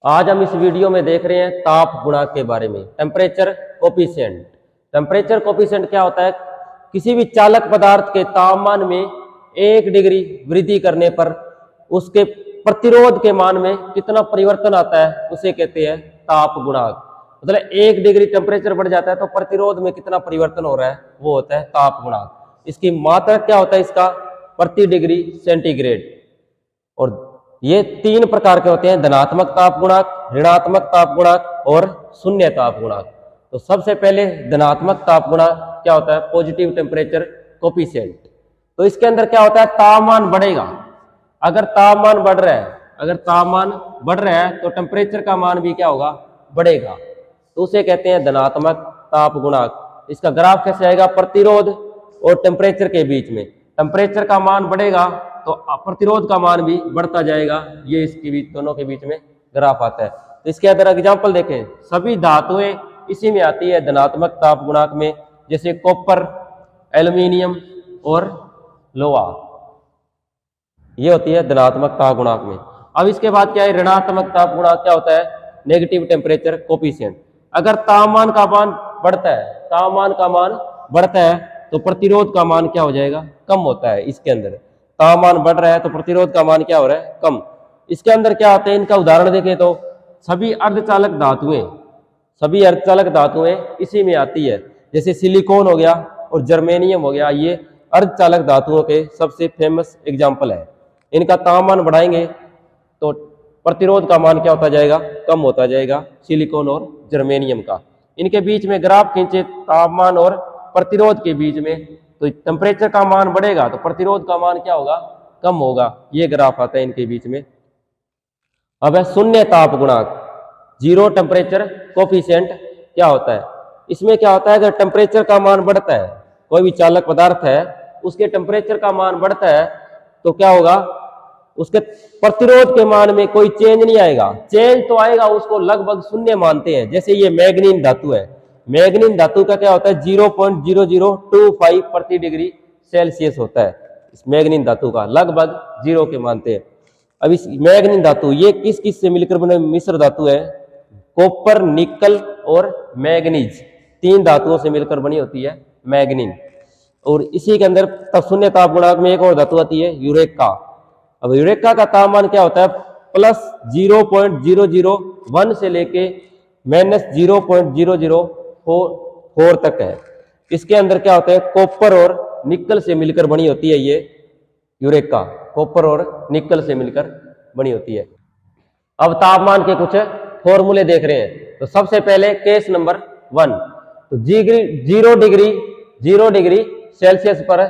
आज हम इस वीडियो में देख रहे हैं ताप गुणांक के बारे में, टेम्परेचर कोफिशिएंट। टेम्परेचर कोफिशिएंट क्या होता है? किसी भी चालक पदार्थ के तापमान में 1 डिग्री वृद्धि करने पर उसके प्रतिरोध के मान में कितना परिवर्तन आता है उसे कहते हैं ताप गुणांक। मतलब 1 डिग्री टेम्परेचर बढ़ जाता है तो प्रतिरोध में कितना परिवर्तन हो रहा है वो होता है ताप गुणांक। इसकी मात्रा क्या होता है इसका? प्रति डिग्री सेंटीग्रेड। और ये 3 प्रकार के होते हैं, धनात्मक ताप गुणांक, ऋणात्मक ताप गुणांक और शून्य ताप गुणांक। तो सबसे पहले धनात्मक ताप गुणांक क्या होता है? Positive temperature coefficient. तो इसके अंदर क्या होता है? तापमान बढ़ेगा। अगर तापमान बढ़ रहा है तो टेम्परेचर का मान भी क्या होगा? बढ़ेगा। तो उसे कहते हैं धनात्मक ताप गुणांक। इसका ग्राफ कैसे आएगा? प्रतिरोध और टेम्परेचर के बीच में टेम्परेचर का मान बढ़ेगा तो प्रतिरोध का मान भी बढ़ता जाएगा। ये इसके बीच, दोनों के बीच में ग्राफ आता है। तो इसके अंदर एग्जांपल देखें, सभी धातुएं इसी में आती है धनात्मक ताप गुणांक में, जैसे कॉपर, एल्यूमिनियम और लोहा, ये होती है धनात्मक ताप गुणांक में। अब इसके बाद क्या है? ऋणात्मक ताप गुणांक क्या होता है? Negative temperature coefficient. अगर तापमान का मान बढ़ता है तो प्रतिरोध का मान क्या हो जाएगा? कम होता है। इसके अंदर तापमान बढ़ रहा है तो प्रतिरोध का मान क्या हो रहा है? कम। इसके अंदर क्या होते हैं? इनका उदाहरण देखें तो सभी अर्धचालक धातुएं इसी में आती है, जैसे सिलिकॉन हो गया और जर्मेनियम हो गया। ये अर्धचालक धातुओं के सबसे फेमस एग्जाम्पल है। इनका तापमान बढ़ाएंगे तो प्रतिरोध का मान क्या होता जाएगा? कम होता जाएगा, सिलिकॉन और जर्मेनियम का। इनके बीच में ग्राफ खींचे तापमान और प्रतिरोध के बीच में, तो टेम्परेचर का मान बढ़ेगा तो प्रतिरोध का मान क्या होगा? कम होगा। ये ग्राफ आता है इनके बीच में। अब है शून्य ताप गुणांक, जीरो टेम्परेचर कोफिशिएंट क्या होता है? इसमें क्या होता है? अगर टेम्परेचर का मान बढ़ता है, कोई भी चालक पदार्थ है उसके टेम्परेचर का मान बढ़ता है तो क्या होगा? उसके प्रतिरोध के मान में कोई चेंज नहीं आएगा। चेंज तो आएगा, उसको लगभग शून्य मानते हैं। जैसे ये मैग्नीन धातु है, मैग्नीन धातु का क्या होता है? 0.0025 प्रति डिग्री सेल्सियस होता है। इस मैग्नीन धातु का लगभग 0 के मानते हैं। अब इस मैग्नीन धातु ये किस किस से मिलकर बने मिश्र धातु है? कॉपर, निकल और मैग्नीज, 3 धातुओं से मिलकर बनी होती है मैग्नीन। और इसी के अंदर शून्य ताप गुणांक में एक और धातु आती है यूरेका। अब यूरेका का तापमान क्या होता है? प्लस 0.001 से लेके माइनस 0.004 तक है। इसके अंदर क्या होता है? कॉपर और निकल से मिलकर बनी होती है ये यूरेका, कॉपर और निकल से मिलकर बनी होती है। अब तापमान के कुछ फॉर्मूले देख रहे हैं। तो सबसे पहले केस नंबर 1, तो 0 डिग्री सेल्सियस पर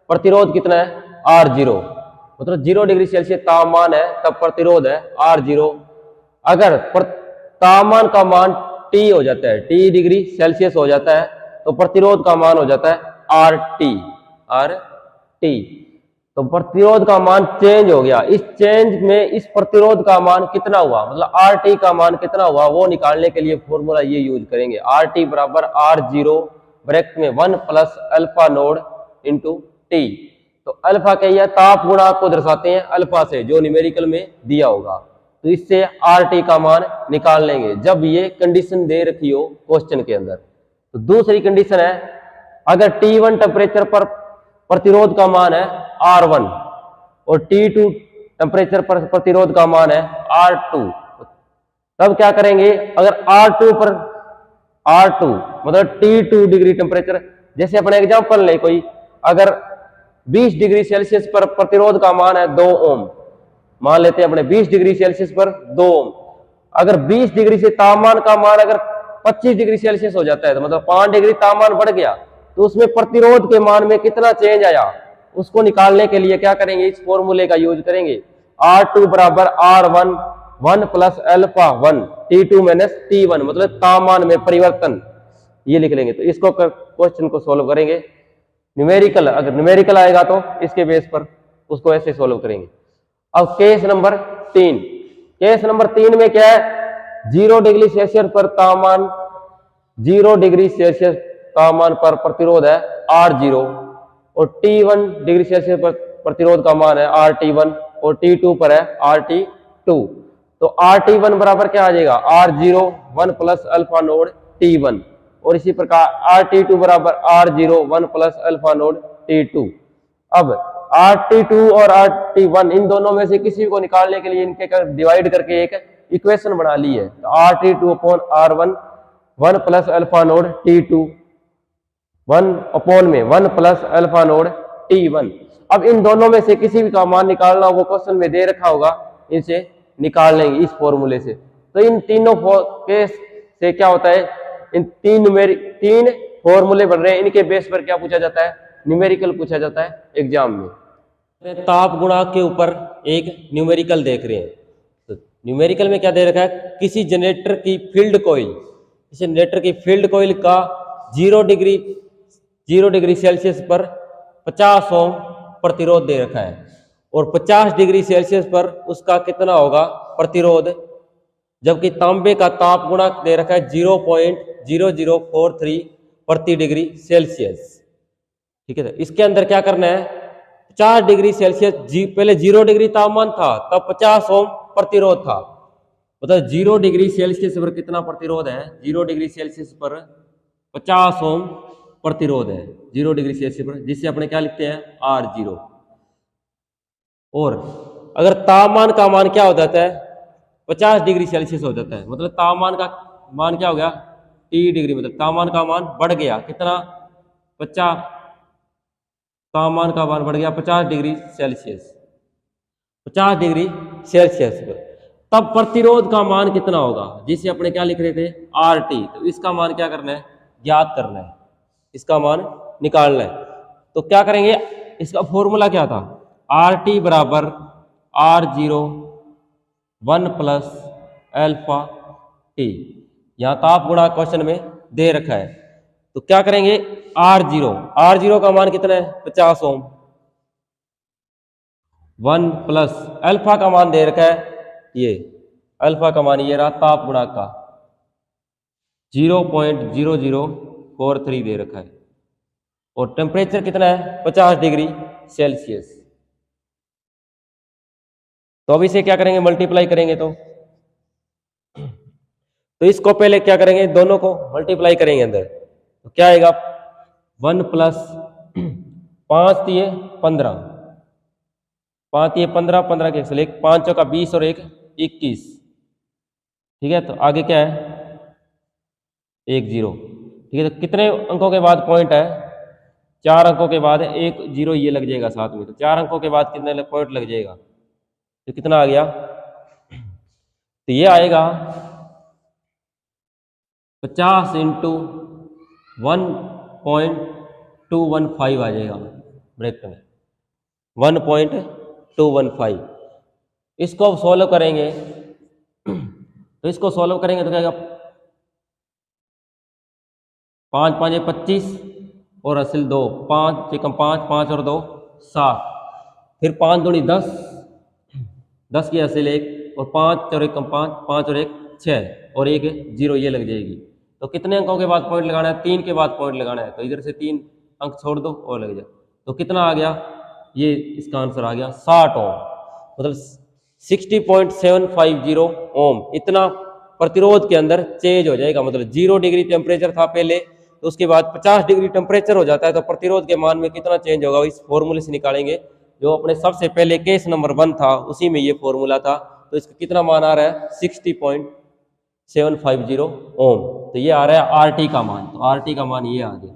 प्रतिरोध कितना है? R0। मतलब 0 डिग्री सेल्सियस तापमान है तब प्रतिरोध है R0। अगर तापमान का मान T हो जाता है, T डिग्री सेल्सियस हो जाता है तो प्रतिरोध का मान हो जाता है RT। तो प्रतिरोध का मान चेंज हो गया। इस चेंज में इस प्रतिरोध का मान कितना हुआ, मतलब RT का मान कितना हुआ, वो निकालने के लिए फॉर्मूला ये यूज करेंगे। RT बराबर R0 ब्रैकेट में 1 plus alpha node into T। तो अल्फा क्या है? ताप गुणांक को दर्शाते हैं अल्फा से, जो न्यूमेरिकल में दिया होगा। तो इससे RT का मान निकाल लेंगे जब ये कंडीशन दे रखी हो क्वेश्चन के अंदर। तो दूसरी कंडीशन है, अगर T1 टेम्परेचर पर प्रतिरोध का मान है R1 और T2 टेम्परेचर पर प्रतिरोध का मान है R2, तब क्या करेंगे? अगर R2 मतलब T2 डिग्री टेम्परेचर, जैसे अपने एग्जांपल ले कोई, अगर 20 डिग्री सेल्सियस पर प्रतिरोध का मान है 2 ओम, मान लेते हैं अपने 20 डिग्री सेल्सियस पर 2 ओम। अगर 20 डिग्री से तापमान का मान अगर 25 डिग्री सेल्सियस हो जाता है तो मतलब 5 डिग्री तापमान बढ़ गया, तो उसमें प्रतिरोध के मान में कितना चेंज आया उसको निकालने के लिए क्या करेंगे? इस फॉर्मूले का यूज करेंगे। R2 बराबर R1 1 plus alpha 1 T2 minus T1, मतलब तापमान में परिवर्तन, ये लिख लेंगे। तो इसको क्वेश्चन को सोल्व करेंगे न्यूमेरिकल, अगर न्यूमेरिकल आएगा तो इसके बेस पर उसको ऐसे सोल्व करेंगे। अब केस नंबर 3 में क्या है? 0 डिग्री सेल्सियस पर तापमान, 0 डिग्री सेल्सियस तापमान पर प्रतिरोध है R0 और T1 डिग्री सेल्सियस पर प्रतिरोध का मान है RT1 और T2 पर है RT2। तो RT1 बराबर क्या आ जाएगा, R0 1 plus alpha node T1, और इसी प्रकार RT2 बराबर R0 1 plus alpha node T2। अब RT2 और RT1 इन दोनों में से किसी को निकालने के लिए इनके डिवाइड करके एक इक्वेशन बना ली है। तो RT2 upon R1 1 plus alpha node T2 1 upon में 1 प्लस अल्फा नोड T1। अब इन दोनों में से किसी भी का मान निकालना, वो क्वेश्चन में दे रखा होगा, इनसे निकाल लेंगे इस फॉर्मूले से। तो इन तीनों केस से क्या होता है, इन तीन फॉर्मूले बन रहे हैं, इनके बेस पर क्या पूछा जाता है, न्यूमेरिकल पूछा जाता है एग्जाम में। ताप गुणांक के ऊपर एक न्यूमेरिकल देख रहे हैं। तो न्यूमेरिकल में क्या दे रखा है, किसी जनरेटर की फील्ड कॉइल का 0 डिग्री सेल्सियस पर 50 ओम प्रतिरोध दे रखा है, और 50 डिग्री सेल्सियस पर उसका कितना होगा प्रतिरोध, जबकि तांबे का ताप गुणांक दे रखा है 0.0043 प्रति डिग्री सेल्सियस। ठीक है, तो इसके अंदर क्या करना है, 50 डिग्री सेल्सियस, पहले 0 डिग्री तापमान था, तब 50 ओम प्रतिरोध था। मतलब 0 डिग्री सेल्सियस पर कितना प्रतिरोध है, 0 डिग्री सेल्सियस पर 50 ओम प्रतिरोध है 0 डिग्री सेल्सियस पर, जिससे अपने क्या लिखते हैं, R0। और अगर तापमान का मान क्या हो जाता है, 50 डिग्री सेल्सियस हो जाता है, मतलब तापमान का मान क्या हो गया, T डिग्री, मतलब तापमान का मान बढ़ गया कितना, 50, तापमान का मान बढ़ गया 50 डिग्री सेल्सियस, 50 डिग्री सेल्सियस पर, तब प्रतिरोध का मान कितना होगा, जिसे अपने क्या लिख रहे थे, RT। तो इसका मान क्या करना है, ज्ञात करना है, इसका मान निकालना है। तो क्या करेंगे, इसका फॉर्मूला क्या था, RT बराबर R0 1 प्लस अल्फा T। यहां ताप गुणांक क्वेश्चन में दे रखा है। तो क्या करेंगे, R0 का मान कितना है, 50 ओम, 1 प्लस अल्फा का मान दे रखा है, ये अल्फा का मान ये रहा, ताप गुणांक का 0.0043 दे रखा है, और टेम्परेचर कितना है, 50 डिग्री सेल्सियस। तो अब इसे क्या करेंगे, मल्टीप्लाई करेंगे। तो इसको पहले क्या करेंगे, दोनों को मल्टीप्लाई करेंगे अंदर, तो क्या आएगा, 1 प्लस 5 दिए 15, 5 दिए 15, 15 के 1, 5 चौका 20 और 1 21। ठीक है, तो आगे क्या है, 1 0। ठीक है, तो कितने अंकों के बाद पॉइंट है, 4 अंकों के बाद 1 0 ये लग जाएगा साथ में। तो 4 अंकों के बाद कितने पॉइंट लग जाएगा, तो कितना आ गया, तो ये आएगा 50 इंटू 1.215 आ जाएगा ब्रैकेट में, 1.215। इसको अब सॉल्व करेंगे, तो इसको सॉल्व करेंगे तो क्या आएगा, 5 5 25 और असल 2, 5 एकम 5, 5 और 2 7, फिर 5 दूनी 10, 10 की असल 1, और 5 और 1 कम 5, 5 और 1 6, और 1 0 ये लग जाएगी। तो कितने अंकों के बाद पॉइंट लगाना है, 3 के बाद पॉइंट लगाना है, तो इधर से 3 अंक छोड़ दो और लग जाए। तो कितना आ गया, ये इसका आंसर आ गया 60 ओम, मतलब 60.750 ओम इतना प्रतिरोध के अंदर चेंज हो जाएगा। मतलब 0 डिग्री टेम्परेचर था पहले, तो उसके बाद 50 डिग्री टेम्परेचर हो जाता है, तो प्रतिरोध के मान में कितना चेंज होगा, इस फॉर्मूले से निकालेंगे। जो अपने सबसे पहले केस नंबर 1 था, उसी में ये फॉर्मूला था। तो इसका कितना मान आ रहा है, 60.750 ओम। तो ये आ रहा है RT का मान, तो RT का मान ये आ गया।